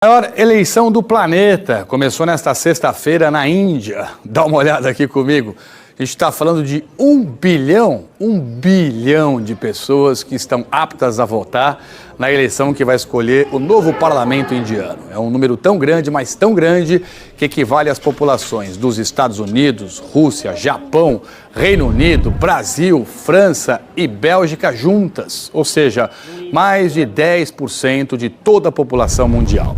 A maior eleição do planeta começou nesta sexta-feira na Índia. Dá uma olhada aqui comigo. A gente está falando de 1 bilhão de pessoas que estão aptas a votar na eleição que vai escolher o novo parlamento indiano. É um número tão grande, mas tão grande, que equivale às populações dos Estados Unidos, Rússia, Japão, Reino Unido, Brasil, França e Bélgica juntas. Ou seja, mais de 10% de toda a população mundial.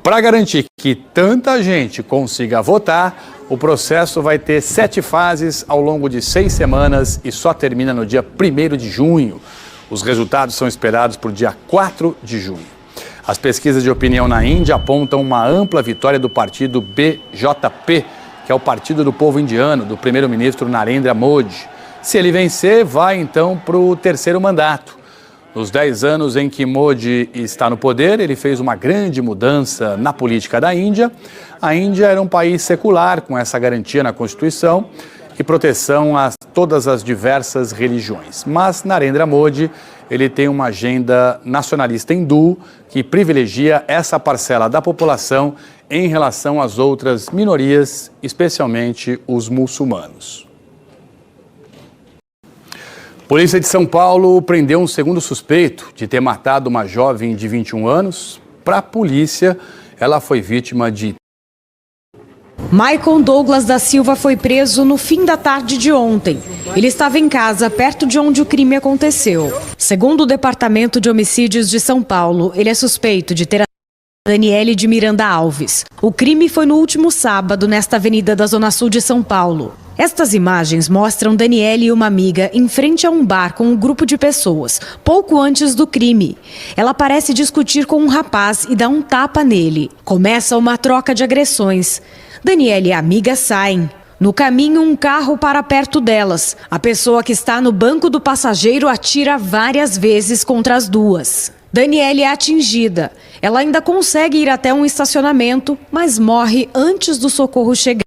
Para garantir que tanta gente consiga votar, o processo vai ter 7 fases ao longo de 6 semanas e só termina no dia 1º de junho. Os resultados são esperados para o dia 4 de junho. As pesquisas de opinião na Índia apontam uma ampla vitória do partido BJP, que é o Partido do Povo Indiano, do primeiro-ministro Narendra Modi. Se ele vencer, vai então para o 3º mandato. Nos 10 anos em que Modi está no poder, ele fez uma grande mudança na política da Índia. A Índia era um país secular, com essa garantia na Constituição e proteção a todas as diversas religiões. Mas Narendra Modi, ele tem uma agenda nacionalista hindu que privilegia essa parcela da população em relação às outras minorias, especialmente os muçulmanos. Polícia de São Paulo prendeu um segundo suspeito de ter matado uma jovem de 21 anos. Para a polícia, ela foi vítima de... Maicon Douglas da Silva foi preso no fim da tarde de ontem. Ele estava em casa, perto de onde o crime aconteceu. Segundo o Departamento de Homicídios de São Paulo, ele é suspeito de ter Daniele de Miranda Alves. O crime foi no último sábado, nesta avenida da Zona Sul de São Paulo. Estas imagens mostram Daniele e uma amiga em frente a um bar com um grupo de pessoas, pouco antes do crime. Ela parece discutir com um rapaz e dá um tapa nele. Começa uma troca de agressões. Daniele e a amiga saem. No caminho, um carro para perto delas. A pessoa que está no banco do passageiro atira várias vezes contra as duas. Daniele é atingida. Ela ainda consegue ir até um estacionamento, mas morre antes do socorro chegar.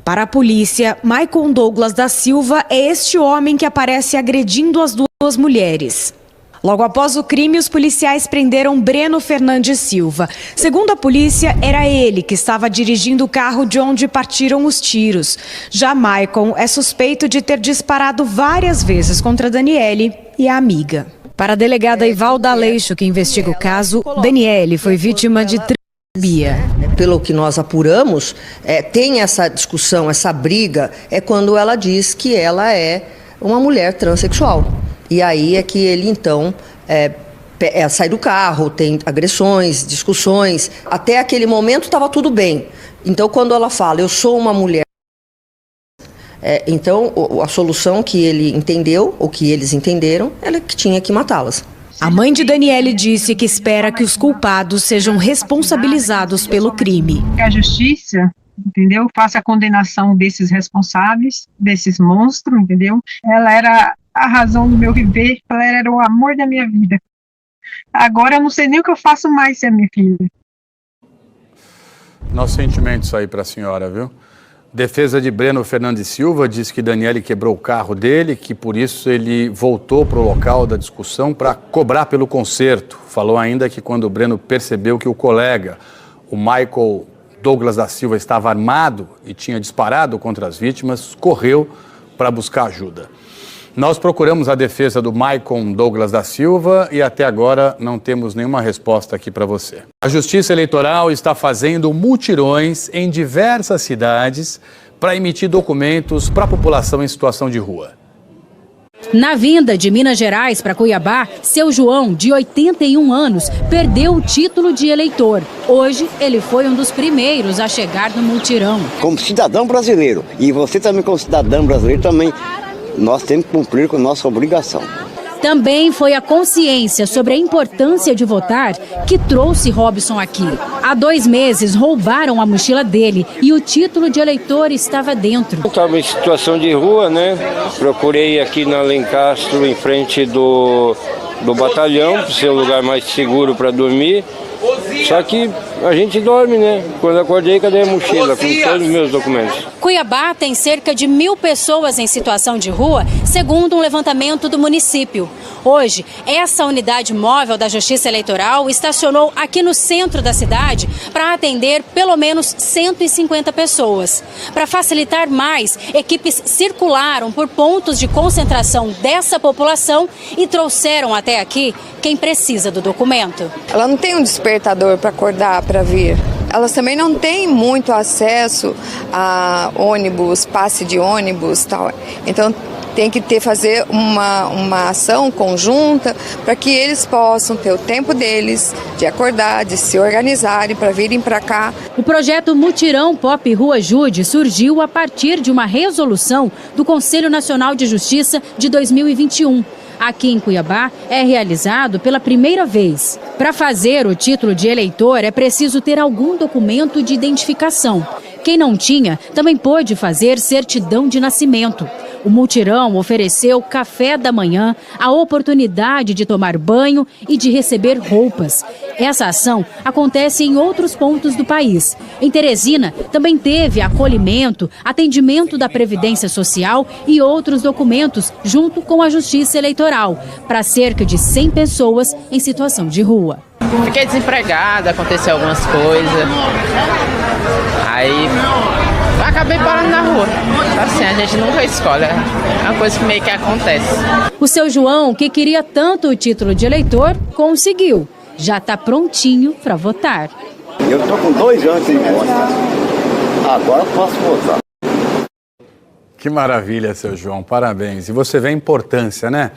Para a polícia, Maicon Douglas da Silva é este homem que aparece agredindo as duas mulheres. Logo após o crime, os policiais prenderam Breno Fernandes Silva. Segundo a polícia, era ele que estava dirigindo o carro de onde partiram os tiros. Já Maicon é suspeito de ter disparado várias vezes contra Daniele e a amiga. Para a delegada Ivalda Aleixo, que investiga o caso, Daniele foi vítima de transfobia. Pelo que nós apuramos, tem essa discussão, essa briga, é quando ela diz que ela é uma mulher transexual. E aí é que ele, então, sai do carro, tem agressões, discussões. Até aquele momento estava tudo bem. Então, quando ela fala, eu sou uma mulher... Então, a solução que ele entendeu, ou que eles entenderam, é que tinha que matá-las. A mãe de Daniele disse que espera que os culpados sejam responsabilizados pelo crime. Que a justiça, entendeu, faça a condenação desses responsáveis, desses monstros, entendeu? Ela era a razão do meu viver, ela era o amor da minha vida. Agora eu não sei nem o que eu faço mais sem a minha filha. Nossos sentimentos aí para a senhora, viu? Defesa de Breno Fernandes Silva diz que Daniele quebrou o carro dele, que por isso ele voltou para o local da discussão para cobrar pelo conserto. Falou ainda que quando o Breno percebeu que o colega, o Michael Douglas da Silva, estava armado e tinha disparado contra as vítimas, correu para buscar ajuda. Nós procuramos a defesa do Maicon Douglas da Silva e até agora não temos nenhuma resposta aqui para você. A Justiça Eleitoral está fazendo mutirões em diversas cidades para emitir documentos para a população em situação de rua. Na vinda de Minas Gerais para Cuiabá, seu João, de 81 anos, perdeu o título de eleitor. Hoje, ele foi um dos primeiros a chegar no mutirão. Como cidadão brasileiro, e você também como cidadão brasileiro, também nós temos que cumprir com a nossa obrigação. Também foi a consciência sobre a importância de votar que trouxe Robson aqui. Há 2 meses roubaram a mochila dele e o título de eleitor estava dentro. Estava em situação de rua, né? Procurei aqui na Alencastro, em frente do batalhão, para ser o lugar mais seguro para dormir. Só que a gente dorme, né? Quando acordei, cadê a mochila com todos os meus documentos? Cuiabá tem cerca de 1.000 pessoas em situação de rua, segundo um levantamento do município. Hoje, essa unidade móvel da Justiça Eleitoral estacionou aqui no centro da cidade para atender pelo menos 150 pessoas. Para facilitar mais, equipes circularam por pontos de concentração dessa população e trouxeram até aqui quem precisa do documento. Ela não tem um despertador para acordar, para vir. Elas também não têm muito acesso a ônibus, passe de ônibus e tal. Então tem que fazer uma ação conjunta para que eles possam ter o tempo deles de acordar, de se organizarem para virem para cá. O projeto Mutirão Pop Rua Ajude surgiu a partir de uma resolução do Conselho Nacional de Justiça de 2021. Aqui em Cuiabá é realizado pela primeira vez. Para fazer o título de eleitor é preciso ter algum documento de identificação. Quem não tinha também pôde fazer certidão de nascimento. O mutirão ofereceu café da manhã, a oportunidade de tomar banho e de receber roupas. Essa ação acontece em outros pontos do país. Em Teresina, também teve acolhimento, atendimento da Previdência Social e outros documentos junto com a Justiça Eleitoral, para cerca de 100 pessoas em situação de rua. Fiquei desempregada, aconteceu algumas coisas. Aí acabei parando na rua. Assim, a gente nunca escolhe, é uma coisa que meio que acontece. O seu João, que queria tanto o título de eleitor, conseguiu. Já está prontinho para votar. Eu estou com 2 anos sem voto. Agora posso votar. Que maravilha, seu João, parabéns. E você vê a importância, né?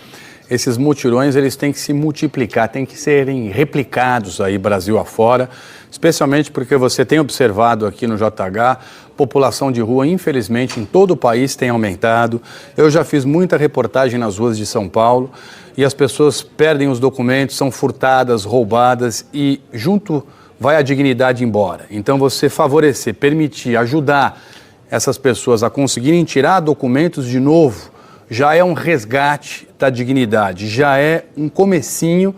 Esses mutirões, eles têm que se multiplicar, têm que serem replicados aí Brasil afora, especialmente porque você tem observado aqui no JH, população de rua, infelizmente, em todo o país tem aumentado. Eu já fiz muita reportagem nas ruas de São Paulo e as pessoas perdem os documentos, são furtadas, roubadas e junto vai a dignidade embora. Então você favorecer, permitir, ajudar essas pessoas a conseguirem tirar documentos de novo, já é um resgate da dignidade, já é um comecinho,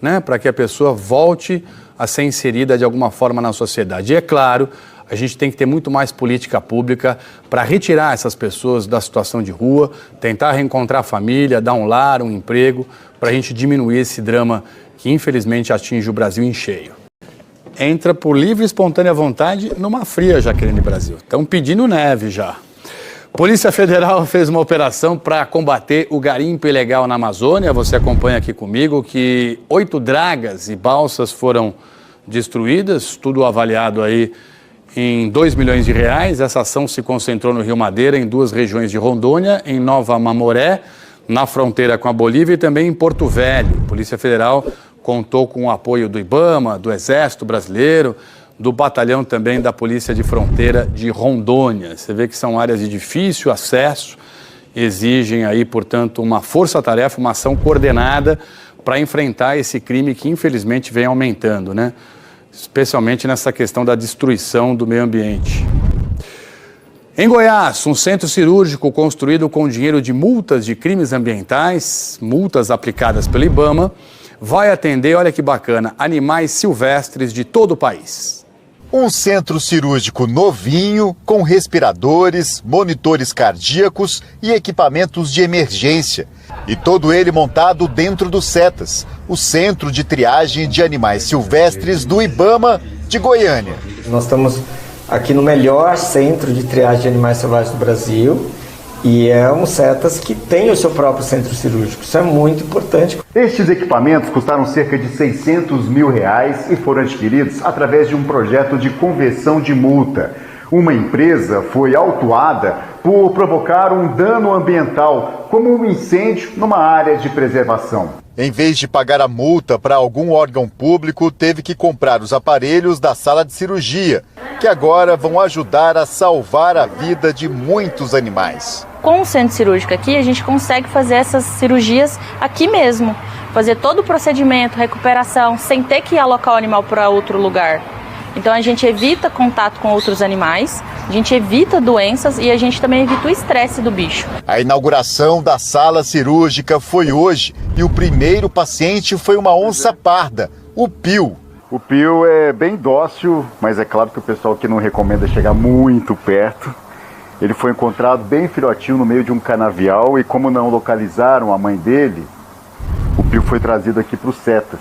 né, para que a pessoa volte a ser inserida de alguma forma na sociedade. E é claro, a gente tem que ter muito mais política pública para retirar essas pessoas da situação de rua, tentar reencontrar a família, dar um lar, um emprego, para a gente diminuir esse drama que infelizmente atinge o Brasil em cheio. Entra por livre e espontânea vontade numa fria, Jaqueline Brasil. Estão pedindo neve já. Polícia Federal fez uma operação para combater o garimpo ilegal na Amazônia. Você acompanha aqui comigo que 8 dragas e balsas foram destruídas, tudo avaliado aí em R$2 milhões. Essa ação se concentrou no Rio Madeira, em 2 regiões de Rondônia, em Nova Mamoré, na fronteira com a Bolívia e também em Porto Velho. A Polícia Federal contou com o apoio do IBAMA, do Exército Brasileiro, do batalhão também da Polícia de Fronteira de Rondônia. Você vê que são áreas de difícil acesso, exigem aí, portanto, uma força-tarefa, uma ação coordenada para enfrentar esse crime que infelizmente vem aumentando, né? Especialmente nessa questão da destruição do meio ambiente. Em Goiás, um centro cirúrgico construído com dinheiro de multas de crimes ambientais, multas aplicadas pelo IBAMA, vai atender, olha que bacana, animais silvestres de todo o país. Um centro cirúrgico novinho, com respiradores, monitores cardíacos e equipamentos de emergência. E todo ele montado dentro do CETAS, o Centro de Triagem de Animais Silvestres do IBAMA de Goiânia. Nós estamos aqui no melhor centro de triagem de animais selvagens do Brasil. E é um CETAS que tem o seu próprio centro cirúrgico. Isso é muito importante. Estes equipamentos custaram cerca de R$600 mil e foram adquiridos através de um projeto de conversão de multa. Uma empresa foi autuada por provocar um dano ambiental, como um incêndio numa área de preservação. Em vez de pagar a multa para algum órgão público, teve que comprar os aparelhos da sala de cirurgia, que agora vão ajudar a salvar a vida de muitos animais. Com o centro cirúrgico aqui, a gente consegue fazer essas cirurgias aqui mesmo, fazer todo o procedimento, recuperação, sem ter que alocar o animal para outro lugar. Então a gente evita contato com outros animais, a gente evita doenças e a gente também evita o estresse do bicho. A inauguração da sala cirúrgica foi hoje e o primeiro paciente foi uma onça parda, o Pio. O Pio é bem dócil, mas é claro que o pessoal aqui não recomenda chegar muito perto. Ele foi encontrado bem filhotinho no meio de um canavial e como não localizaram a mãe dele, O Pio foi trazido aqui para o Setas,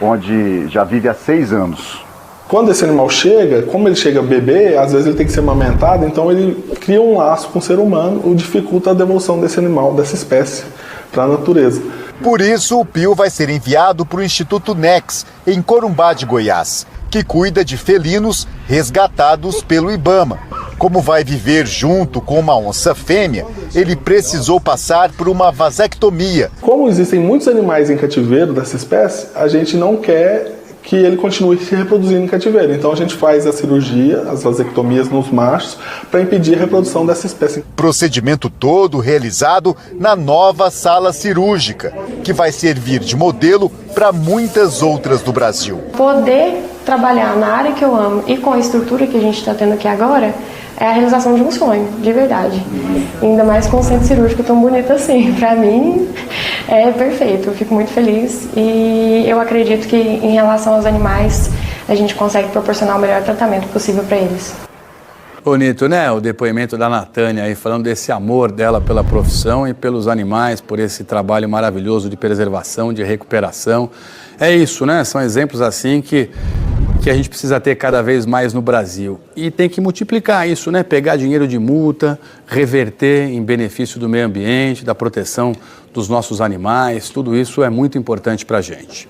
onde já vive há 6 anos. Quando esse animal chega, como ele chega bebê, às vezes ele tem que ser amamentado, então ele cria um laço com o ser humano, o que dificulta a devolução desse animal, dessa espécie, para a natureza. Por isso, o Pio vai ser enviado para o Instituto NEX, em Corumbá de Goiás, que cuida de felinos resgatados pelo IBAMA. Como vai viver junto com uma onça fêmea, ele precisou passar por uma vasectomia. Como existem muitos animais em cativeiro dessa espécie, a gente não quer que ele continue se reproduzindo em cativeiro. Então a gente faz a cirurgia, as vasectomias nos machos, para impedir a reprodução dessa espécie. Procedimento todo realizado na nova sala cirúrgica, que vai servir de modelo para muitas outras do Brasil. Poder trabalhar na área que eu amo e com a estrutura que a gente está tendo aqui agora é a realização de um sonho, de verdade. Ainda mais com um centro cirúrgico tão bonito assim. Para mim é perfeito, eu fico muito feliz e eu acredito que em relação aos animais a gente consegue proporcionar o melhor tratamento possível para eles. Bonito, né? O depoimento da Natânia aí, falando desse amor dela pela profissão e pelos animais, por esse trabalho maravilhoso de preservação, de recuperação. É isso, né? São exemplos assim que a gente precisa ter cada vez mais no Brasil. E tem que multiplicar isso, né? Pegar dinheiro de multa, reverter em benefício do meio ambiente, da proteção dos nossos animais. Tudo isso é muito importante pra gente.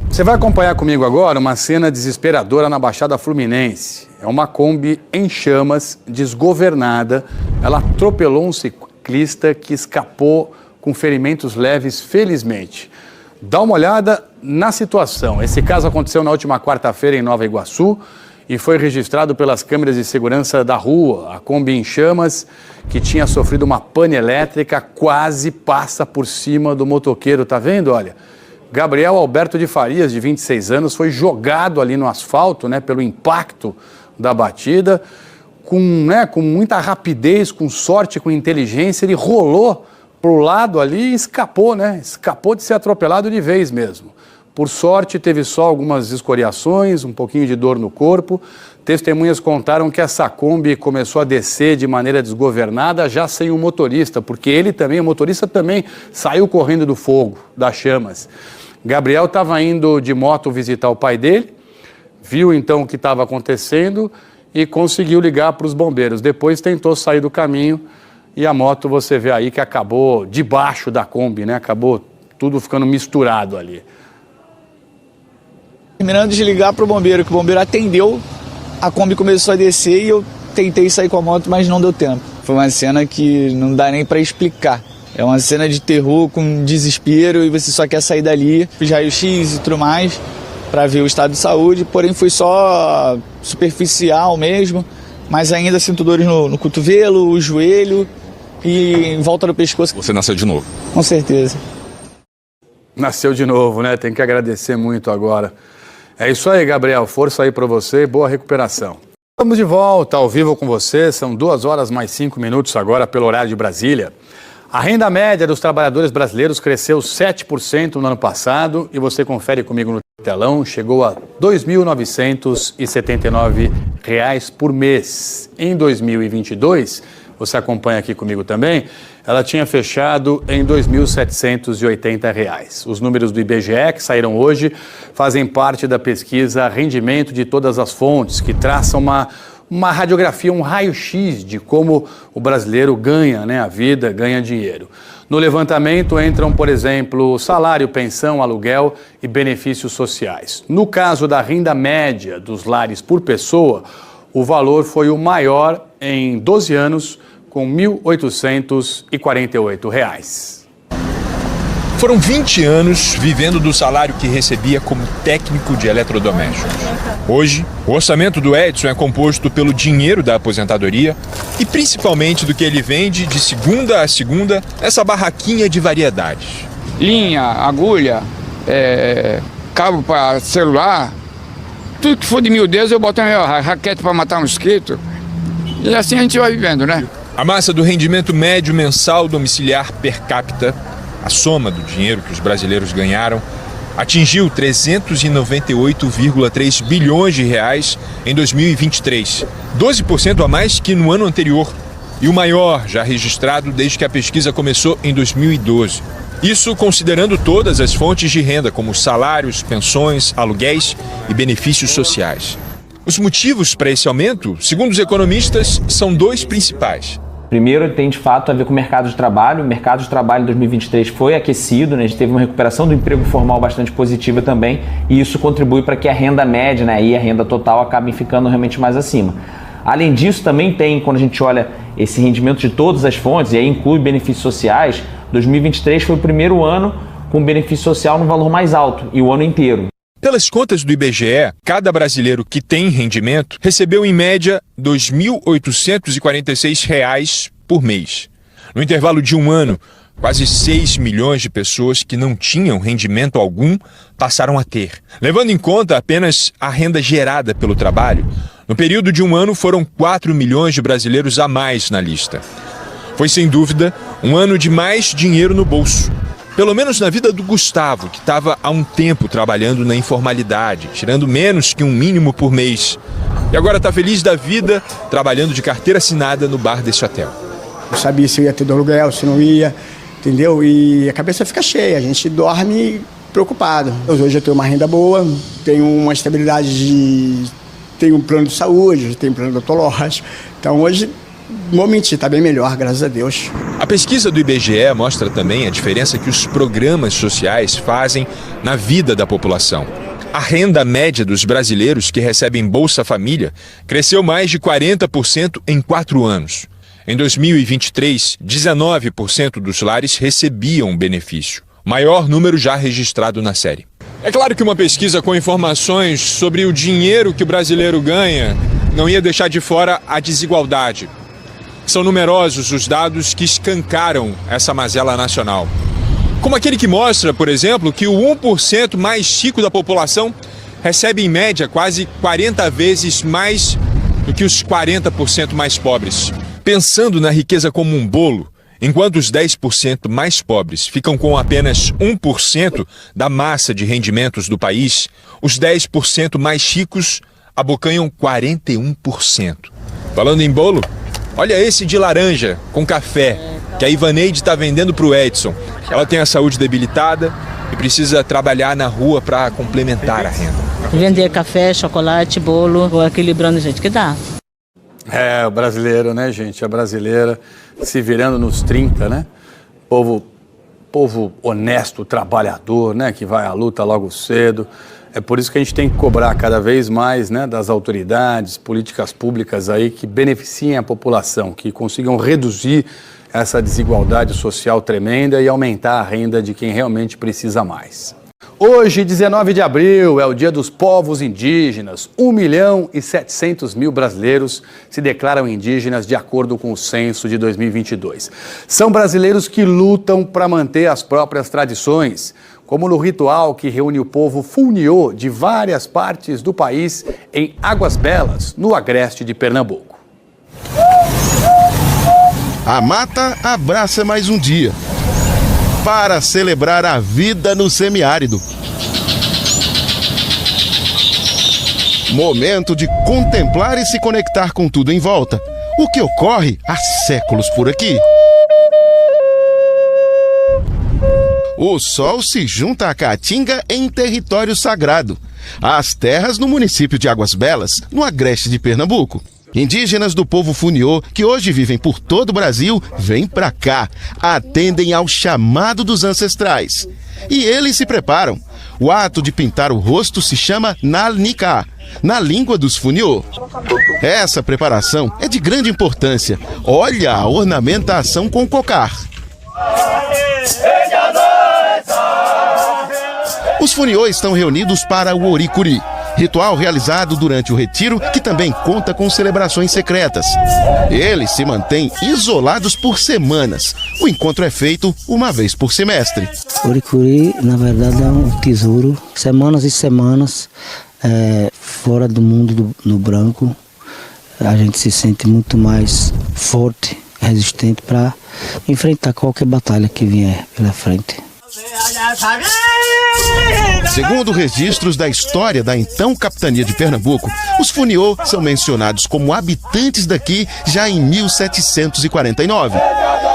Você vai acompanhar comigo agora uma cena desesperadora na Baixada Fluminense. É uma Kombi em chamas, desgovernada. Ela atropelou um ciclista que escapou com ferimentos leves, felizmente. Dá uma olhada na situação. Esse caso aconteceu na última quarta-feira em Nova Iguaçu e foi registrado pelas câmeras de segurança da rua. A Kombi em chamas, que tinha sofrido uma pane elétrica, quase passa por cima do motoqueiro. Tá vendo? Olha, Gabriel Alberto de Farias, de 26 anos, foi jogado ali no asfalto, né, pelo impacto da batida. Com muita rapidez, com sorte, com inteligência, ele rolou pro lado ali e escapou, né? Escapou de ser atropelado de vez mesmo. Por sorte, teve só algumas escoriações, um pouquinho de dor no corpo. Testemunhas contaram que essa Kombi começou a descer de maneira desgovernada, já sem o motorista, porque o motorista também saiu correndo do fogo, das chamas. Gabriel estava indo de moto visitar o pai dele, viu então o que estava acontecendo e conseguiu ligar para os bombeiros. Depois tentou sair do caminho e a moto, você vê aí que acabou debaixo da Kombi, né? Acabou tudo ficando misturado ali. Terminando de ligar para o bombeiro, que o bombeiro atendeu, a Kombi começou a descer e eu tentei sair com a moto, mas não deu tempo. Foi uma cena que não dá nem para explicar. É uma cena de terror com desespero e você só quer sair dali. Fiz raio-x e tudo mais para ver o estado de saúde, porém foi só superficial mesmo, mas ainda sinto dores no cotovelo, o joelho e em volta do pescoço. Você nasceu de novo? Com certeza. Nasceu de novo, né? Tem que agradecer muito agora. É isso aí, Gabriel. Força aí para você. Boa recuperação. Estamos de volta ao vivo com você. São 2 horas mais 5 minutos agora pelo horário de Brasília. A renda média dos trabalhadores brasileiros cresceu 7% no ano passado e você confere comigo no telão, chegou a R$ 2.979 por mês. Em 2022, você acompanha aqui comigo também, ela tinha fechado em R$ 2.780. Os números do IBGE, que saíram hoje, fazem parte da pesquisa Rendimento de Todas as Fontes, que traça uma radiografia, um raio-x de como o brasileiro ganha, né, a vida, ganha dinheiro. No levantamento entram, por exemplo, salário, pensão, aluguel e benefícios sociais. No caso da renda média dos lares por pessoa, o valor foi o maior em 12 anos, com R$ 1.848. Foram 20 anos vivendo do salário que recebia como técnico de eletrodomésticos. Hoje, o orçamento do Edson é composto pelo dinheiro da aposentadoria e principalmente do que ele vende de segunda a segunda nessa barraquinha de variedades. Linha, agulha, cabo para celular, tudo que for de miudeza eu boto na raquete para matar um mosquito e assim a gente vai vivendo, né? A massa do rendimento médio mensal domiciliar per capita, a soma do dinheiro que os brasileiros ganharam, atingiu 398,3 bilhões de reais em 2023, 12% a mais que no ano anterior e o maior já registrado desde que a pesquisa começou em 2012. Isso considerando todas as fontes de renda, como salários, pensões, aluguéis e benefícios sociais. Os motivos para esse aumento, segundo os economistas, são dois principais. Primeiro, tem de fato a ver com o mercado de trabalho. O mercado de trabalho em 2023 foi aquecido, né? A gente teve uma recuperação do emprego formal bastante positiva também, e isso contribui para que a renda média, né, e a renda total acabem ficando realmente mais acima. Além disso, também tem, quando a gente olha esse rendimento de todas as fontes, e aí inclui benefícios sociais, 2023 foi o primeiro ano com benefício social no valor mais alto, e o ano inteiro. Pelas contas do IBGE, cada brasileiro que tem rendimento recebeu em média R$ 2.846 por mês. No intervalo de um ano, quase 6 milhões de pessoas que não tinham rendimento algum passaram a ter. Levando em conta apenas a renda gerada pelo trabalho, no período de um ano foram 4 milhões de brasileiros a mais na lista. Foi sem dúvida um ano de mais dinheiro no bolso. Pelo menos na vida do Gustavo, que estava há um tempo trabalhando na informalidade, tirando menos que um mínimo por mês. E agora está feliz da vida, trabalhando de carteira assinada no bar desse hotel. Eu sabia se eu ia ter do aluguel, se não ia, entendeu? E a cabeça fica cheia, a gente dorme preocupado. Hoje eu tenho uma renda boa, tenho uma estabilidade tenho um plano de saúde, tenho um plano odontológico. Então hoje, não vou mentir, está bem melhor, graças a Deus. A pesquisa do IBGE mostra também a diferença que os programas sociais fazem na vida da população. A renda média dos brasileiros que recebem Bolsa Família cresceu mais de 40% em 4 anos. Em 2023, 19% dos lares recebiam o benefício, maior número já registrado na série. É claro que uma pesquisa com informações sobre o dinheiro que o brasileiro ganha não ia deixar de fora a desigualdade. São numerosos os dados que escancaram essa mazela nacional. Como aquele que mostra, por exemplo, que o 1% mais rico da população recebe em média quase 40 vezes mais do que os 40% mais pobres. Pensando na riqueza como um bolo, enquanto os 10% mais pobres ficam com apenas 1% da massa de rendimentos do país, os 10% mais ricos abocanham 41%. Falando em bolo, olha esse de laranja com café, que a Ivaneide está vendendo para o Edson. Ela tem a saúde debilitada e precisa trabalhar na rua para complementar a renda. Vender café, chocolate, bolo, vou equilibrando o jeito que dá. É, o brasileiro, né, gente? A brasileira se virando nos 30, né? Povo honesto, trabalhador, né? Que vai à luta logo cedo. É por isso que a gente tem que cobrar cada vez mais, né, das autoridades, políticas públicas aí que beneficiem a população, que consigam reduzir essa desigualdade social tremenda e aumentar a renda de quem realmente precisa mais. Hoje, 19 de abril, é o Dia dos Povos Indígenas. 1.700.000 brasileiros se declaram indígenas de acordo com o censo de 2022. São brasileiros que lutam para manter as próprias tradições, como no ritual que reúne o povo Funiô de várias partes do país em Águas Belas, no agreste de Pernambuco. A mata abraça mais um dia para celebrar a vida no semiárido. Momento de contemplar e se conectar com tudo em volta, o que ocorre há séculos por aqui. O sol se junta à caatinga em território sagrado, às terras no município de Águas Belas, no agreste de Pernambuco. Indígenas do povo Funiô, que hoje vivem por todo o Brasil, vêm pra cá, atendem ao chamado dos ancestrais. E eles se preparam. O ato de pintar o rosto se chama Nalniká, na língua dos Funiô. Essa preparação é de grande importância. Olha a ornamentação com cocar. Os Funiô estão reunidos para o Oricuri, ritual realizado durante o retiro, que também conta com celebrações secretas. Eles se mantêm isolados por semanas. O encontro é feito uma vez por semestre. O Oricuri, na verdade, é um tesouro. Semanas e semanas, fora do mundo do branco, a gente se sente muito mais forte, resistente para enfrentar qualquer batalha que vier pela frente. Segundo registros da história da então capitania de Pernambuco, os Funiô são mencionados como habitantes daqui já em 1749.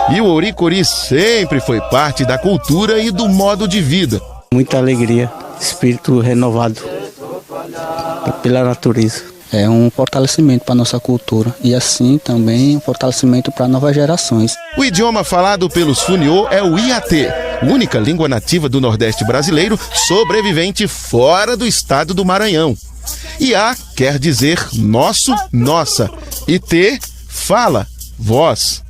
E o Ouricuri sempre foi parte da cultura e do modo de vida. Muita alegria, espírito renovado pela natureza. É um fortalecimento para a nossa cultura e assim também um fortalecimento para novas gerações. O idioma falado pelos Funiô é o Iatê, única língua nativa do Nordeste brasileiro sobrevivente fora do estado do Maranhão. Iá quer dizer nosso, nossa, e Tê, fala, voz.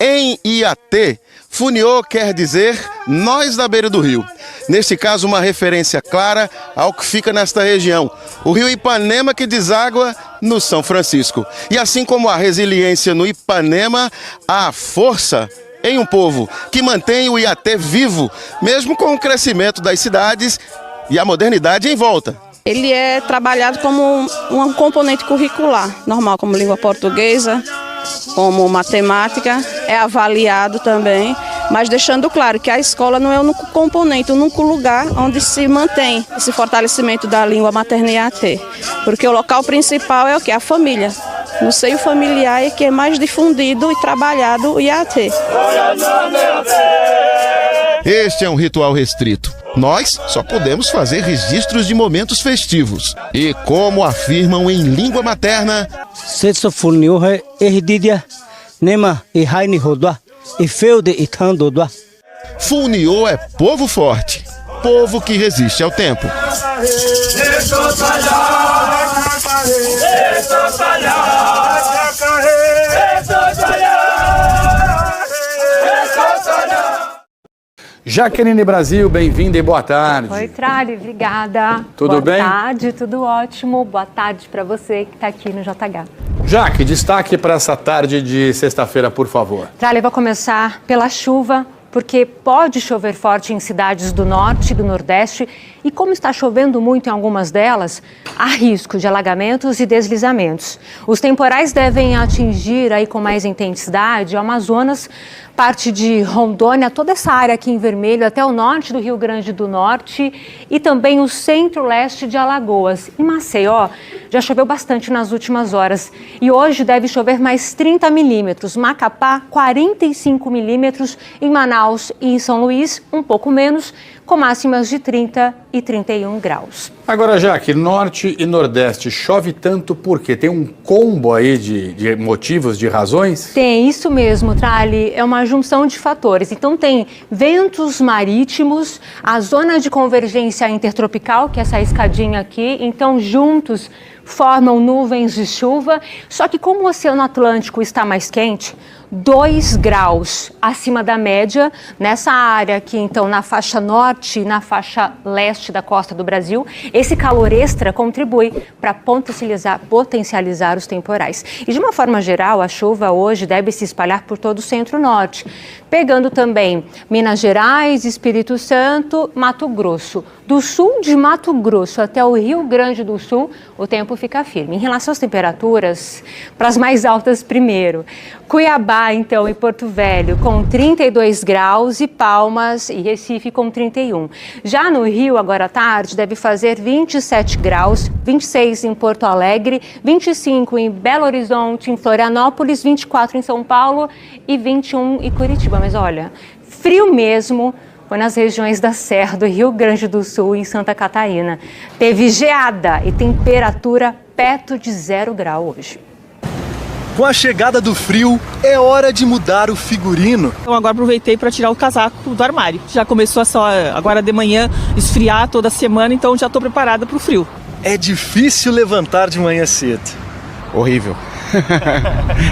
Em Iatê, Funiô quer dizer nós da beira do rio. Neste caso, uma referência clara ao que fica nesta região, o rio Ipanema que deságua no São Francisco. E assim como a resiliência no Ipanema, há a força em um povo que mantém o Iatê vivo, mesmo com o crescimento das cidades e a modernidade em volta. Ele é trabalhado como um componente curricular, normal, como língua portuguesa, como matemática, é avaliado também, mas deixando claro que a escola não é o único componente, o único lugar onde se mantém esse fortalecimento da língua materna Iatê, porque o local principal é o que? A família. No seio familiar é que é mais difundido e trabalhado o Iatê. Este é um ritual restrito. Nós só podemos fazer registros de momentos festivos. E como afirmam em língua materna... Funiô é povo forte, povo que resiste ao tempo. Jaqueline Brasil, bem-vinda e boa tarde. Oi, Trali, obrigada. Tudo bem? Boa tarde, tudo ótimo. Boa tarde para você que está aqui no JH. Jaque, destaque para essa tarde de sexta-feira, por favor. Trali, eu vou começar pela chuva, porque pode chover forte em cidades do norte e do nordeste. E como está chovendo muito em algumas delas, há risco de alagamentos e deslizamentos. Os temporais devem atingir aí com mais intensidade o Amazonas, parte de Rondônia, toda essa área aqui em vermelho, até o norte do Rio Grande do Norte e também o centro-leste de Alagoas. Em Maceió, já choveu bastante nas últimas horas e hoje deve chover mais 30 milímetros. Macapá, 45 milímetros. Em Manaus e em São Luís, um pouco menos, com máximas de 30 e 31 graus. Agora, Jaque, norte e nordeste, chove tanto por quê? Tem um combo aí de motivos, de razões? Tem, isso mesmo, Trali, é uma junção de fatores. Então tem ventos marítimos, a zona de convergência intertropical, que é essa escadinha aqui, então juntos formam nuvens de chuva, só que como o Oceano Atlântico está mais quente, 2 graus acima da média, nessa área aqui, então, na faixa norte e na faixa leste da costa do Brasil, esse calor extra contribui para potencializar os temporais. E de uma forma geral, a chuva hoje deve se espalhar por todo o centro-norte, pegando também Minas Gerais, Espírito Santo, Mato Grosso. Do sul de Mato Grosso até o Rio Grande do Sul, o tempo fica firme. Em relação às temperaturas, para as mais altas primeiro, Cuiabá, então, e Porto Velho com 32 graus e Palmas e Recife com 31. Já no Rio, agora à tarde, deve fazer 27 graus, 26 em Porto Alegre, 25 em Belo Horizonte, em Florianópolis, 24 em São Paulo e 21 em Curitiba. Mas olha, frio mesmo foi nas regiões da Serra do Rio Grande do Sul e em Santa Catarina. Teve geada e temperatura perto de 0 grau hoje. Com a chegada do frio, é hora de mudar o figurino. Então agora aproveitei para tirar o casaco do armário. Já começou agora de manhã esfriar toda semana, então já estou preparada para o frio. É difícil levantar de manhã cedo. Horrível.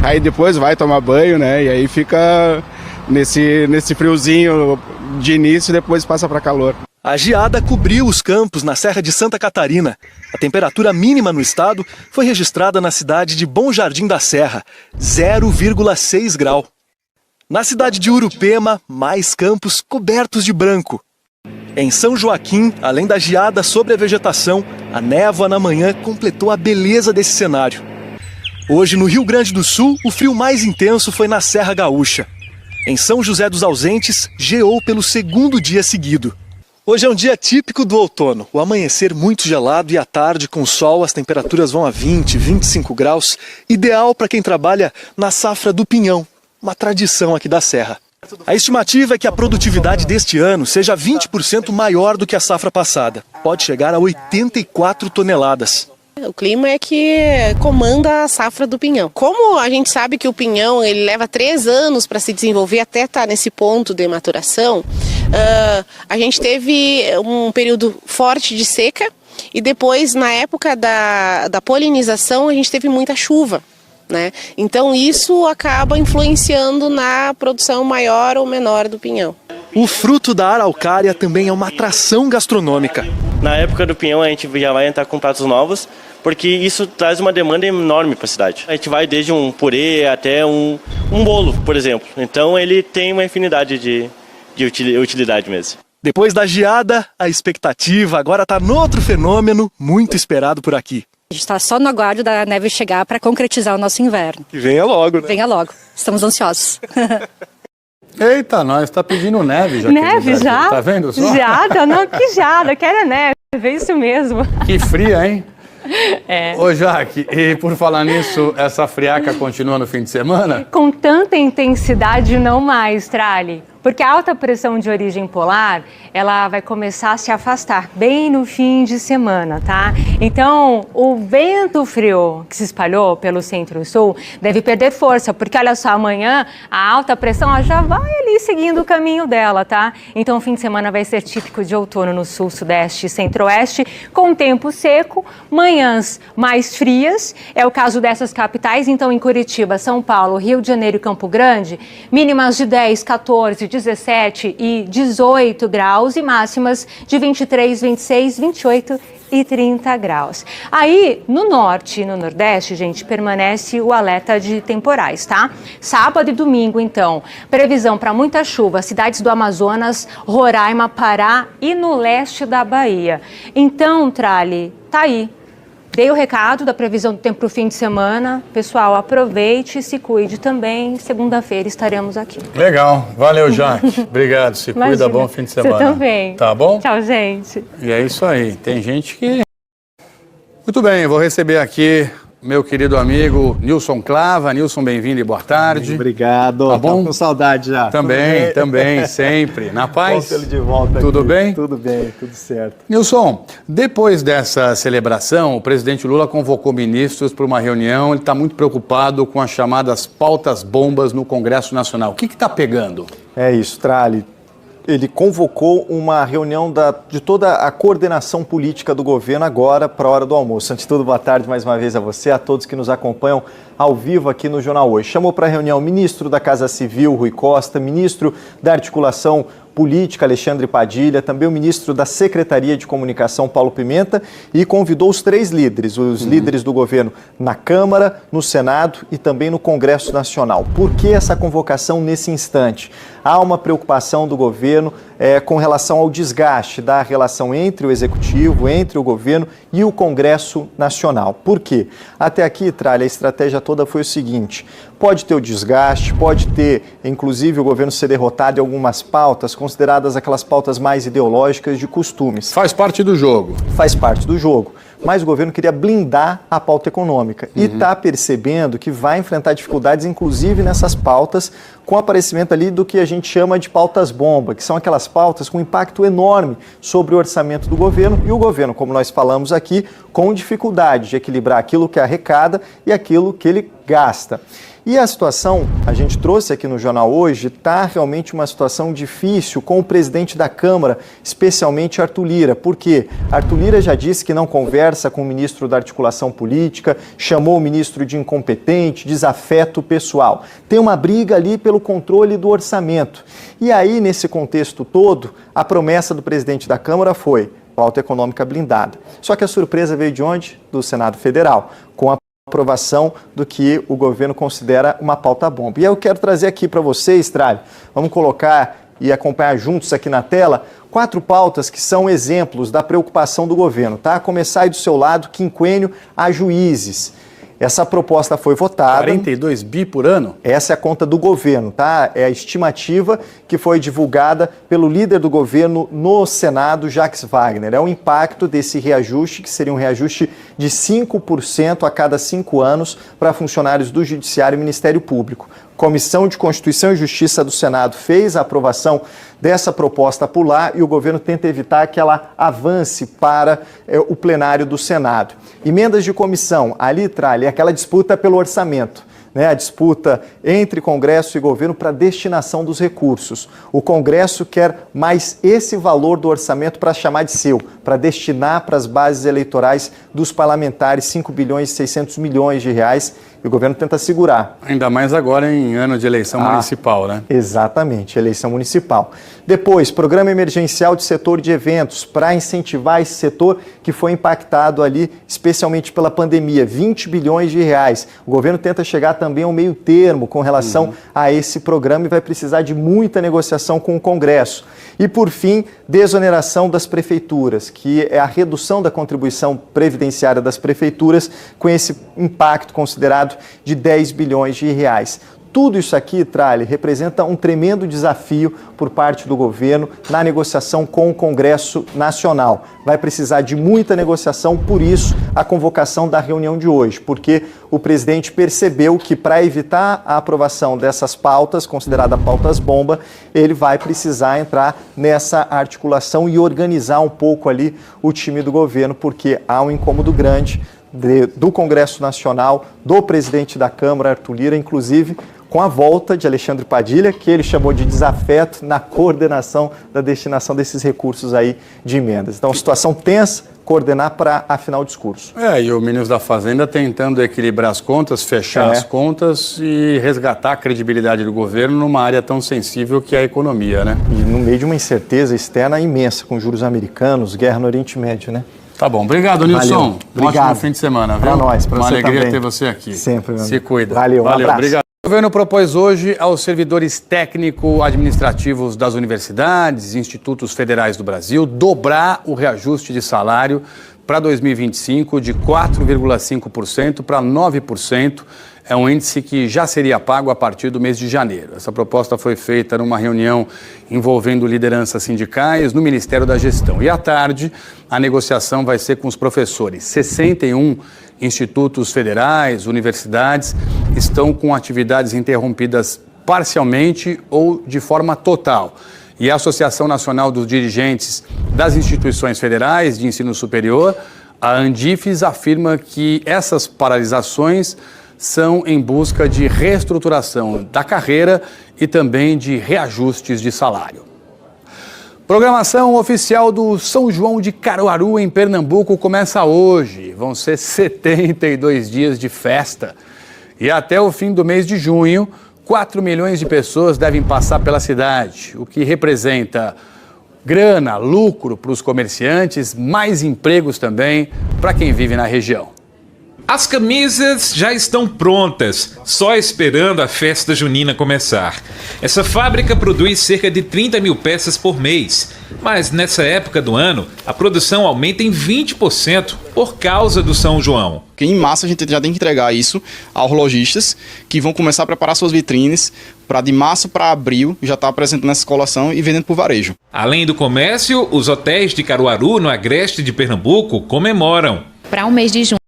Aí depois vai tomar banho, né? E aí fica nesse friozinho de início e depois passa para calor. A geada cobriu os campos na Serra de Santa Catarina. A temperatura mínima no estado foi registrada na cidade de Bom Jardim da Serra, 0,6 grau. Na cidade de Urupema, mais campos cobertos de branco. Em São Joaquim, além da geada sobre a vegetação, a névoa na manhã completou a beleza desse cenário. Hoje, no Rio Grande do Sul, o frio mais intenso foi na Serra Gaúcha. Em São José dos Ausentes, geou pelo segundo dia seguido. Hoje é um dia típico do outono. O amanhecer muito gelado e à tarde, com sol, as temperaturas vão a 20, 25 graus. Ideal para quem trabalha na safra do pinhão. uma tradição aqui da Serra. A estimativa é que a produtividade deste ano seja 20% maior do que a safra passada. Pode chegar a 84 toneladas. O clima é que comanda a safra do pinhão. Como a gente sabe que o pinhão ele leva 3 anos para se desenvolver até estar nesse ponto de maturação, a gente teve um período forte de seca e depois, na época da polinização, a gente teve muita chuva. Né? Então isso acaba influenciando na produção maior ou menor do pinhão. O fruto da araucária também é uma atração gastronômica. Na época do pinhão a gente já vai entrar com pratos novos, porque isso traz uma demanda enorme para a cidade. A gente vai desde um purê até um bolo, por exemplo. Então ele tem uma infinidade de utilidade mesmo. Depois da geada, a expectativa agora está no outro fenômeno muito esperado por aqui. A gente está só no aguardo da neve chegar para concretizar o nosso inverno. Que venha logo, né? Venha logo. Estamos ansiosos. Eita, nós tá pedindo neve já. Neve já? Tá vendo só? Jada, não, que jada, quero neve, é isso mesmo. Que fria, hein? É. Ô, Jaque, e por falar nisso, essa friaca continua no fim de semana? Com tanta intensidade não mais, Trali. Porque a alta pressão de origem polar, ela vai começar a se afastar bem no fim de semana, tá? Então, o vento frio que se espalhou pelo centro-sul deve perder força, porque olha só, amanhã a alta pressão ela já vai ali seguindo o caminho dela, tá? Então, o fim de semana vai ser típico de outono no sul, sudeste e centro-oeste, com tempo seco, manhãs mais frias, é o caso dessas capitais, então em Curitiba, São Paulo, Rio de Janeiro e Campo Grande, mínimas de 10, 14, 17 e 18 graus e máximas de 23, 26, 28 e 30 graus. Aí, no norte e no nordeste, gente, permanece o alerta de temporais, tá? Sábado e domingo, então, previsão para muita chuva, cidades do Amazonas, Roraima, Pará e no leste da Bahia. Então, Trali, tá aí. Dei o recado da previsão do tempo para o fim de semana. Pessoal, aproveite e se cuide também. Segunda-feira estaremos aqui. Legal. Valeu, Jaque. Obrigado. Se cuida. Bom fim de semana. Você também. Tá bom? Tchau, gente. E é isso aí. Tem gente que... Muito bem, vou receber aqui meu querido amigo Nilson Clava. Nilson, bem-vindo e boa tarde. Obrigado. Tá bom? Tava com saudade já. Também, sempre. Na paz? Bom tê-lo de volta Tudo aqui. bem? Tudo bem, tudo certo. Nilson, depois dessa celebração, o presidente Lula convocou ministros para uma reunião. Ele está muito preocupado com as chamadas pautas bombas no Congresso Nacional. O que está pegando? É isso, Trali. Ele convocou uma reunião de toda a coordenação política do governo agora para a hora do almoço. Antes de tudo, boa tarde mais uma vez a você, a todos que nos acompanham ao vivo aqui no Jornal Hoje. Chamou para a reunião o ministro da Casa Civil, Rui Costa, ministro da Articulação Política, Alexandre Padilha, também o ministro da Secretaria de Comunicação, Paulo Pimenta, e convidou os 3 líderes, os líderes do governo na Câmara, no Senado e também no Congresso Nacional. Por que essa convocação nesse instante? Há uma preocupação do governo com relação ao desgaste da relação entre o Executivo, entre o governo e o Congresso Nacional. Por quê? Até aqui, Tralha, a estratégia toda foi o seguinte: pode ter o desgaste, pode ter, inclusive, o governo ser derrotado em algumas pautas, consideradas aquelas pautas mais ideológicas de costumes. Faz parte do jogo. Faz parte do jogo. Mas o governo queria blindar a pauta econômica e está percebendo que vai enfrentar dificuldades, inclusive nessas pautas, com o aparecimento ali do que a gente chama de pautas-bomba, que são aquelas pautas com impacto enorme sobre o orçamento do governo e o governo, como nós falamos aqui, com dificuldade de equilibrar aquilo que arrecada e aquilo que ele gasta. E a situação, a gente trouxe aqui no Jornal Hoje, está realmente uma situação difícil com o presidente da Câmara, especialmente Arthur Lira. Por quê? Arthur Lira já disse que não conversa com o ministro da Articulação Política, chamou o ministro de incompetente, desafeto pessoal. Tem uma briga ali pelo controle do orçamento. E aí, nesse contexto todo, a promessa do presidente da Câmara foi pauta econômica blindada. Só que a surpresa veio de onde? Do Senado Federal, com a aprovação do que o governo considera uma pauta bomba. E eu quero trazer aqui para vocês, Tralha, vamos colocar e acompanhar juntos aqui na tela 4 pautas que são exemplos da preocupação do governo, tá? Começar aí do seu lado, quinquênio a juízes. Essa proposta foi votada. 42 bi por ano? Essa é a conta do governo, tá? É a estimativa que foi divulgada pelo líder do governo no Senado, Jacques Wagner. É o impacto desse reajuste, que seria um reajuste de 5% a cada 5 anos para funcionários do Judiciário e Ministério Público. Comissão de Constituição e Justiça do Senado fez a aprovação dessa proposta por lá e o governo tenta evitar que ela avance para o plenário do Senado. Emendas de comissão, ali, Tralli, é aquela disputa pelo orçamento. A disputa entre Congresso e governo para destinação dos recursos. O Congresso quer mais esse valor do orçamento para chamar de seu, para destinar para as bases eleitorais dos parlamentares 5 bilhões e 600 milhões de reais, e o governo tenta segurar. Ainda mais agora em ano de eleição municipal, né? Exatamente, eleição municipal. Depois, programa emergencial de setor de eventos, para incentivar esse setor que foi impactado ali, especialmente pela pandemia, 20 bilhões de reais. O governo tenta chegar também ao meio termo com relação a esse programa e vai precisar de muita negociação com o Congresso. E, por fim, desoneração das prefeituras, que é a redução da contribuição previdenciária das prefeituras com esse impacto considerado de 10 bilhões de reais. Tudo isso aqui, Tralli, representa um tremendo desafio por parte do governo na negociação com o Congresso Nacional. Vai precisar de muita negociação, por isso a convocação da reunião de hoje, porque o presidente percebeu que para evitar a aprovação dessas pautas, consideradas pautas bomba, ele vai precisar entrar nessa articulação e organizar um pouco ali o time do governo, porque há um incômodo grande do Congresso Nacional, do presidente da Câmara, Arthur Lira, inclusive com a volta de Alexandre Padilha, que ele chamou de desafeto na coordenação da destinação desses recursos aí de emendas. Então, situação tensa, coordenar para afinar o discurso. E o ministro da Fazenda tentando equilibrar as contas, fechar as contas e resgatar a credibilidade do governo numa área tão sensível que é a economia, né? E no meio de uma incerteza externa imensa, com juros americanos, guerra no Oriente Médio, né? Tá bom. Obrigado, Nilson. Obrigado. Ótimo fim de semana, viu? Para nós, para você também. Uma alegria ter você aqui. Sempre, meu amigo. Se cuida. Valeu, um abraço. Obrigado. O governo propôs hoje aos servidores técnico-administrativos das universidades e institutos federais do Brasil dobrar o reajuste de salário para 2025 de 4,5% para 9%. É um índice que já seria pago a partir do mês de janeiro. Essa proposta foi feita numa reunião envolvendo lideranças sindicais no Ministério da Gestão. E à tarde, a negociação vai ser com os professores. 61 institutos federais, universidades, estão com atividades interrompidas parcialmente ou de forma total. E a Associação Nacional dos Dirigentes das Instituições Federais de Ensino Superior, a Andifes, afirma que essas paralisações são em busca de reestruturação da carreira e também de reajustes de salário. Programação oficial do São João de Caruaru, em Pernambuco, começa hoje. Vão ser 72 dias de festa. E até o fim do mês de junho, 4 milhões de pessoas devem passar pela cidade, o que representa grana, lucro para os comerciantes, mais empregos também para quem vive na região. As camisas já estão prontas, só esperando a festa junina começar. Essa fábrica produz cerca de 30 mil peças por mês, mas nessa época do ano, a produção aumenta em 20% por causa do São João. Em março a gente já tem que entregar isso aos lojistas, que vão começar a preparar suas vitrines para de março para abril já estar apresentando essa colação e vendendo por varejo. Além do comércio, os hotéis de Caruaru, no agreste de Pernambuco, comemoram. Para o mês de junho,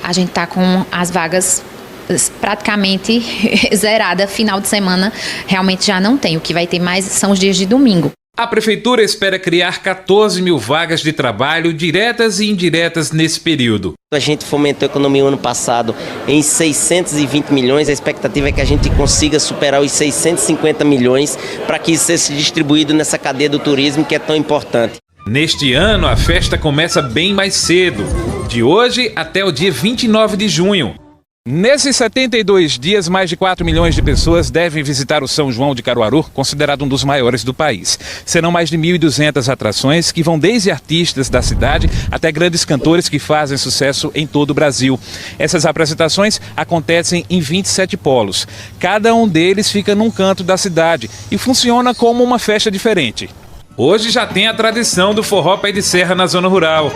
a gente está com as vagas praticamente zerada. Final de semana realmente já não tem. O que vai ter mais são os dias de domingo. A prefeitura espera criar 14 mil vagas de trabalho diretas e indiretas nesse período. A gente fomentou a economia ano passado em 620 milhões. A expectativa é que a gente consiga superar os 650 milhões para que isso seja distribuído nessa cadeia do turismo que é tão importante. Neste ano, a festa começa bem mais cedo, de hoje até o dia 29 de junho. Nesses 72 dias, mais de 4 milhões de pessoas devem visitar o São João de Caruaru, considerado um dos maiores do país. Serão mais de 1.200 atrações que vão desde artistas da cidade até grandes cantores que fazem sucesso em todo o Brasil. Essas apresentações acontecem em 27 polos. Cada um deles fica num canto da cidade e funciona como uma festa diferente. Hoje já tem a tradição do forró pé de serra na zona rural.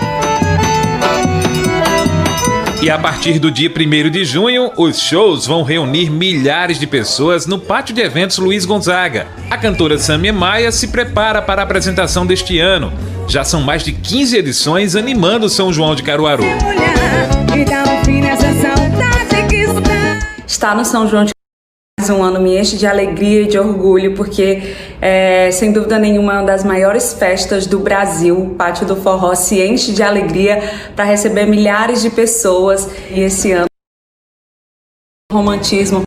E a partir do dia 1º de junho, os shows vão reunir milhares de pessoas no pátio de eventos Luiz Gonzaga. A cantora Sâmia Maia se prepara para a apresentação deste ano. Já são mais de 15 edições animando o São João de Caruaru. e dá um fim nessa saudade que está. Estar no São João de mais um ano me enche de alegria e de orgulho, porque sem dúvida nenhuma, é uma das maiores festas do Brasil. O Pátio do Forró se enche de alegria para receber milhares de pessoas. E esse ano, romantismo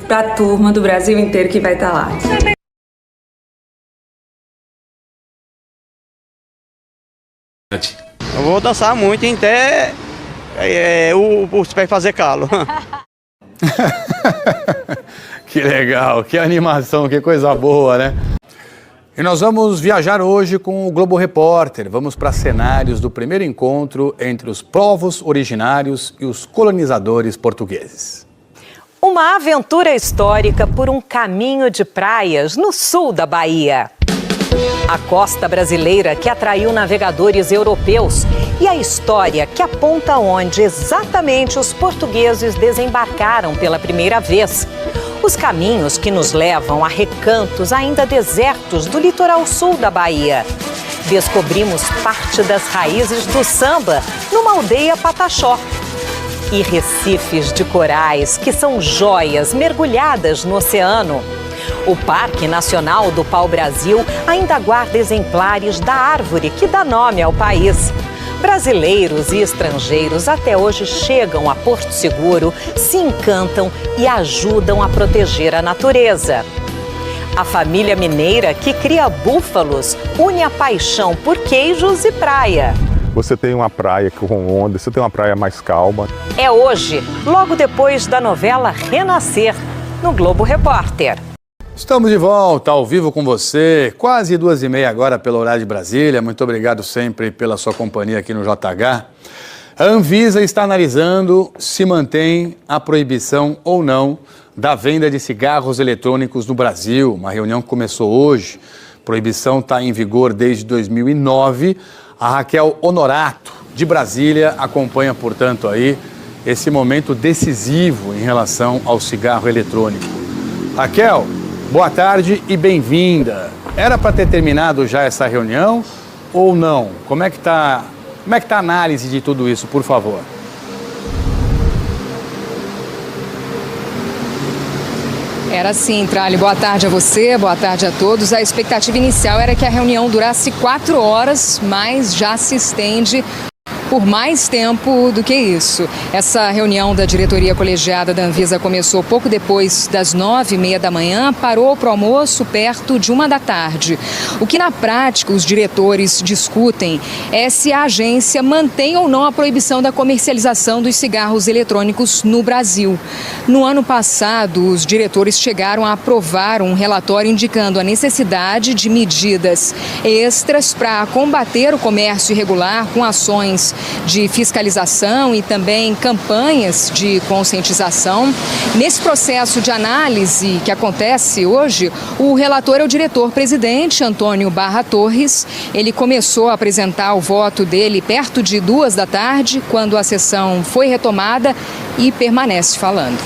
para a turma do Brasil inteiro que vai estar lá. Eu vou dançar muito até os pés fazer calo. Que legal, que animação, que coisa boa, né? E nós vamos viajar hoje com o Globo Repórter. Vamos para cenários do primeiro encontro entre os povos originários e os colonizadores portugueses. Uma aventura histórica por um caminho de praias no sul da Bahia. A costa brasileira que atraiu navegadores europeus e a história que aponta onde exatamente os portugueses desembarcaram pela primeira vez. Os caminhos que nos levam a recantos ainda desertos do litoral sul da Bahia. Descobrimos parte das raízes do samba numa aldeia pataxó. E recifes de corais que são joias mergulhadas no oceano. O Parque Nacional do Pau-Brasil ainda guarda exemplares da árvore que dá nome ao país. Brasileiros e estrangeiros até hoje chegam a Porto Seguro, se encantam e ajudam a proteger a natureza. A família mineira que cria búfalos une a paixão por queijos e praia. Você tem uma praia com onda, você tem uma praia mais calma. É hoje, logo depois da novela Renascer, no Globo Repórter. Estamos de volta, ao vivo com você, quase 2h30 agora pelo horário de Brasília. Muito obrigado sempre pela sua companhia aqui no JH. A Anvisa está analisando se mantém a proibição ou não da venda de cigarros eletrônicos no Brasil. Uma reunião que começou hoje. A proibição está em vigor desde 2009. A Raquel Honorato, de Brasília, acompanha, portanto, aí esse momento decisivo em relação ao cigarro eletrônico. Raquel, boa tarde e bem-vinda. Era para ter terminado já essa reunião ou não? Como é que tá a análise de tudo isso, por favor? Era sim, Trali. Boa tarde a você, boa tarde a todos. A expectativa inicial era que a reunião durasse 4 horas, mas já se estende por mais tempo do que isso. Essa reunião da diretoria colegiada da Anvisa começou pouco depois das 9h30 da manhã, parou para o almoço perto de 1 da tarde. O que na prática os diretores discutem é se a agência mantém ou não a proibição da comercialização dos cigarros eletrônicos no Brasil. No ano passado, os diretores chegaram a aprovar um relatório indicando a necessidade de medidas extras para combater o comércio irregular com ações de fiscalização e também campanhas de conscientização. Nesse processo de análise que acontece hoje, o relator é o diretor-presidente, Antônio Barra Torres. Ele começou a apresentar o voto dele perto de 2 da tarde, quando a sessão foi retomada, e permanece falando.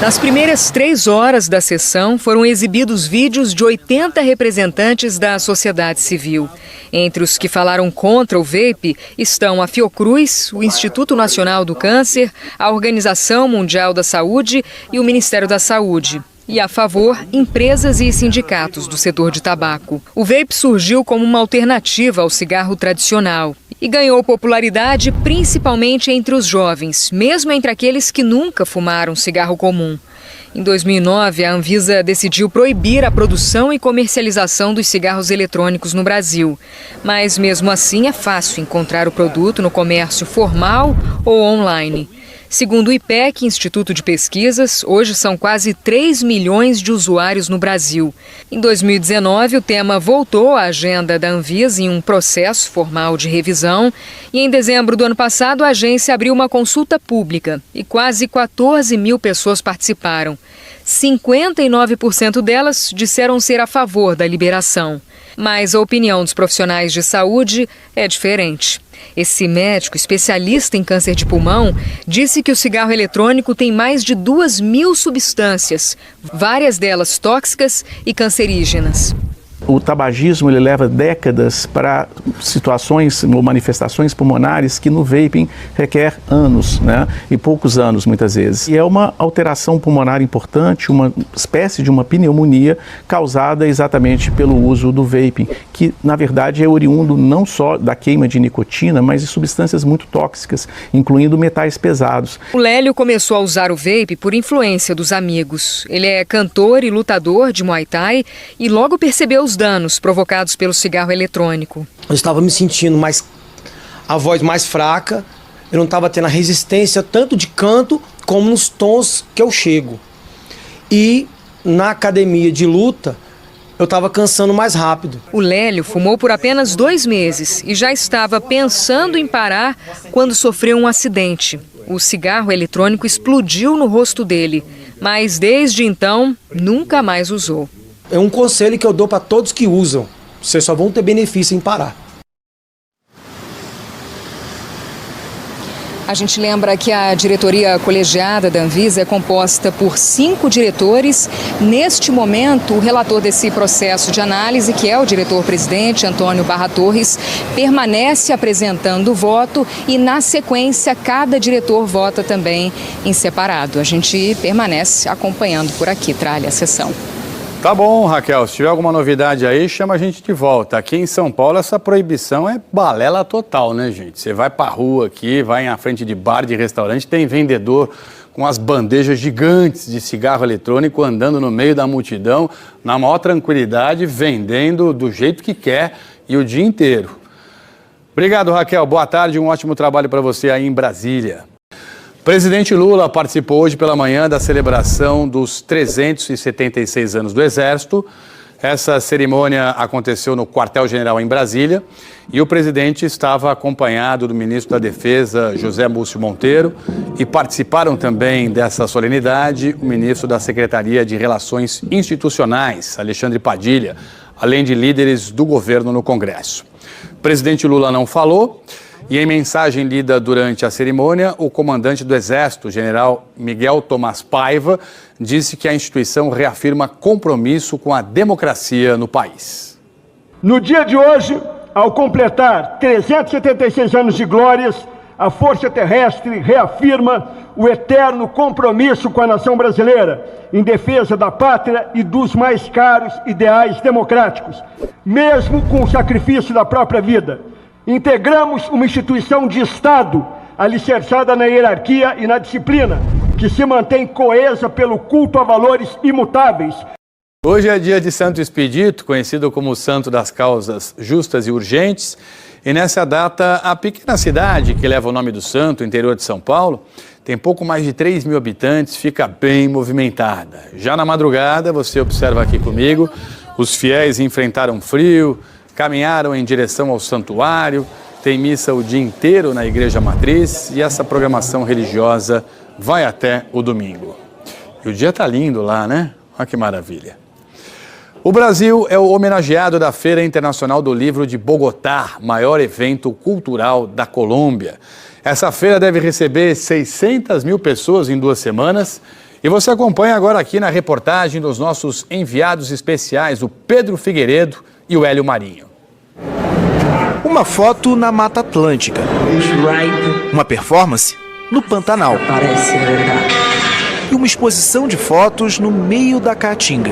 Nas primeiras 3 horas da sessão, foram exibidos vídeos de 80 representantes da sociedade civil. Entre os que falaram contra o vape estão a Fiocruz, o Instituto Nacional do Câncer, a Organização Mundial da Saúde e o Ministério da Saúde. E a favor, empresas e sindicatos do setor de tabaco. O vape surgiu como uma alternativa ao cigarro tradicional e ganhou popularidade principalmente entre os jovens, mesmo entre aqueles que nunca fumaram cigarro comum. Em 2009, a Anvisa decidiu proibir a produção e comercialização dos cigarros eletrônicos no Brasil. Mas mesmo assim é fácil encontrar o produto no comércio formal ou online. Segundo o IPEC, Instituto de Pesquisas, hoje são quase 3 milhões de usuários no Brasil. Em 2019, o tema voltou à agenda da Anvisa em um processo formal de revisão. E em dezembro do ano passado, a agência abriu uma consulta pública e quase 14 mil pessoas participaram. 59% delas disseram ser a favor da liberação. Mas a opinião dos profissionais de saúde é diferente. Esse médico especialista em câncer de pulmão disse que o cigarro eletrônico tem mais de 2.000 substâncias, várias delas tóxicas e cancerígenas. O tabagismo ele leva décadas para situações ou manifestações pulmonares que no vaping requer anos, né? E poucos anos muitas vezes. E é uma alteração pulmonar importante, uma espécie de uma pneumonia causada exatamente pelo uso do vaping, que na verdade é oriundo não só da queima de nicotina, mas de substâncias muito tóxicas, incluindo metais pesados. O Lélio começou a usar o vape por influência dos amigos. Ele é cantor e lutador de Muay Thai e logo percebeu os danos provocados pelo cigarro eletrônico. Eu estava me sentindo a voz mais fraca, eu não estava tendo a resistência tanto de canto como nos tons que eu chego. E na academia de luta, eu estava cansando mais rápido. O Lélio fumou por apenas 2 meses e já estava pensando em parar quando sofreu um acidente. O cigarro eletrônico explodiu no rosto dele, mas desde então nunca mais usou. É um conselho que eu dou para todos que usam. Vocês só vão ter benefício em parar. A gente lembra que a diretoria colegiada da Anvisa é composta por 5 diretores. Neste momento, o relator desse processo de análise, que é o diretor-presidente Antônio Barra Torres, permanece apresentando o voto e, na sequência, cada diretor vota também em separado. A gente permanece acompanhando por aqui, Tralha, a sessão. Tá bom, Raquel, se tiver alguma novidade aí, chama a gente de volta. Aqui em São Paulo, essa proibição é balela total, né, gente? Você vai pra rua aqui, vai na frente de bar, de restaurante, tem vendedor com as bandejas gigantes de cigarro eletrônico andando no meio da multidão, na maior tranquilidade, vendendo do jeito que quer e o dia inteiro. Obrigado, Raquel. Boa tarde, um ótimo trabalho para você aí em Brasília. Presidente Lula participou hoje pela manhã da celebração dos 376 anos do Exército. Essa cerimônia aconteceu no Quartel-General em Brasília e o presidente estava acompanhado do ministro da Defesa, José Múcio Monteiro, e participaram também dessa solenidade o ministro da Secretaria de Relações Institucionais, Alexandre Padilha, além de líderes do governo no Congresso. O presidente Lula não falou. E em mensagem lida durante a cerimônia, o comandante do Exército, general Miguel Tomás Paiva, disse que a instituição reafirma compromisso com a democracia no país. No dia de hoje, ao completar 376 anos de glórias, a Força Terrestre reafirma o eterno compromisso com a nação brasileira, em defesa da pátria e dos mais caros ideais democráticos, mesmo com o sacrifício da própria vida. Integramos uma instituição de Estado alicerçada na hierarquia e na disciplina, que se mantém coesa pelo culto a valores imutáveis. Hoje é dia de Santo Expedito, conhecido como o Santo das Causas Justas e Urgentes. E nessa data, a pequena cidade que leva o nome do santo, interior de São Paulo, tem pouco mais de 3 mil habitantes, fica bem movimentada. Já na madrugada, você observa aqui comigo, os fiéis enfrentaram frio, caminharam em direção ao santuário, tem missa o dia inteiro na Igreja Matriz e essa programação religiosa vai até o domingo. E o dia tá lindo lá, né? Olha que maravilha. O Brasil é o homenageado da Feira Internacional do Livro de Bogotá, maior evento cultural da Colômbia. Essa feira deve receber 600 mil pessoas em 2 semanas. E você acompanha agora aqui na reportagem dos nossos enviados especiais, o Pedro Figueiredo e o Hélio Marinho. Uma foto na Mata Atlântica. Uma performance no Pantanal. E uma exposição de fotos no meio da Caatinga.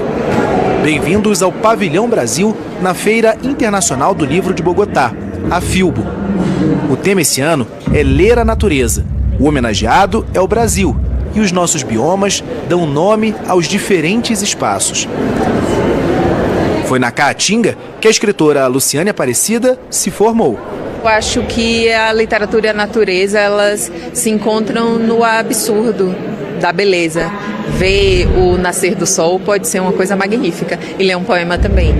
Bem-vindos ao Pavilhão Brasil, na Feira Internacional do Livro de Bogotá, a FILBO. O tema esse ano é Ler a Natureza. O homenageado é o Brasil e os nossos biomas dão nome aos diferentes espaços. Foi na Caatinga que a escritora Luciane Aparecida se formou. Eu acho que a literatura e a natureza, elas se encontram no absurdo da beleza. Ver o nascer do sol pode ser uma coisa magnífica. E ler um poema também.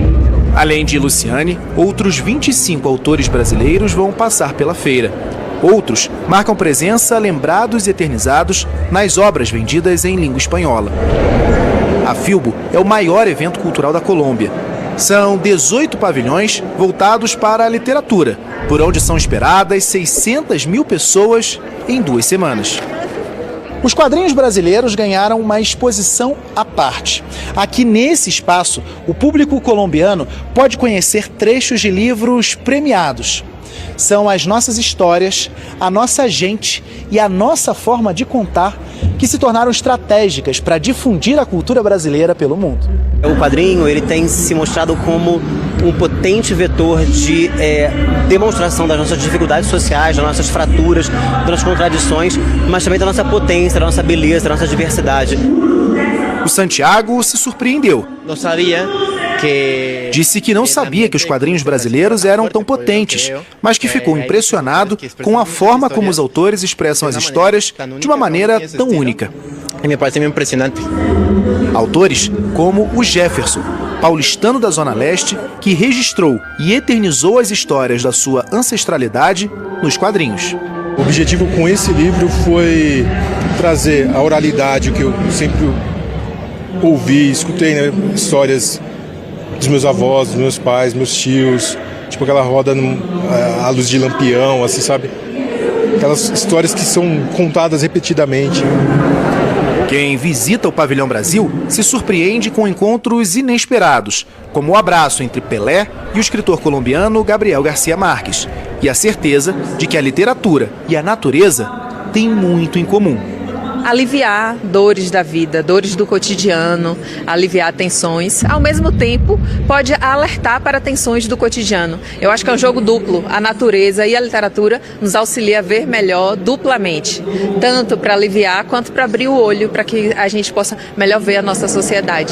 Além de Luciane, outros 25 autores brasileiros vão passar pela feira. Outros marcam presença lembrados e eternizados nas obras vendidas em língua espanhola. A FILBO é o maior evento cultural da Colômbia. São 18 pavilhões voltados para a literatura, por onde são esperadas 600 mil pessoas em 2 semanas. Os quadrinhos brasileiros ganharam uma exposição à parte. Aqui nesse espaço, o público colombiano pode conhecer trechos de livros premiados. São as nossas histórias, a nossa gente e a nossa forma de contar que se tornaram estratégicas para difundir a cultura brasileira pelo mundo. O quadrinho ele tem se mostrado como um potente vetor de demonstração das nossas dificuldades sociais, das nossas fraturas, das nossas contradições, mas também da nossa potência, da nossa beleza, da nossa diversidade. O Santiago se surpreendeu. Não sabia que... Disse que não sabia que os quadrinhos brasileiros eram tão potentes, mas que ficou impressionado com a forma como os autores expressam as histórias de uma maneira tão única. Me parece meio impressionante. Autores como o Jefferson, paulistano da Zona Leste, que registrou e eternizou as histórias da sua ancestralidade nos quadrinhos. O objetivo com esse livro foi trazer a oralidade que eu sempre ouvi, escutei, né? Histórias dos meus avós, dos meus pais, meus tios, tipo aquela roda à luz de lampião, assim, sabe? Aquelas histórias que são contadas repetidamente. Quem visita o Pavilhão Brasil se surpreende com encontros inesperados, como o abraço entre Pelé e o escritor colombiano Gabriel García Márquez, e a certeza de que a literatura e a natureza têm muito em comum. Aliviar dores da vida, dores do cotidiano, aliviar tensões. Ao mesmo tempo, pode alertar para tensões do cotidiano. Eu acho que é um jogo duplo. A natureza e a literatura nos auxilia a ver melhor duplamente. Tanto para aliviar, quanto para abrir o olho, para que a gente possa melhor ver a nossa sociedade.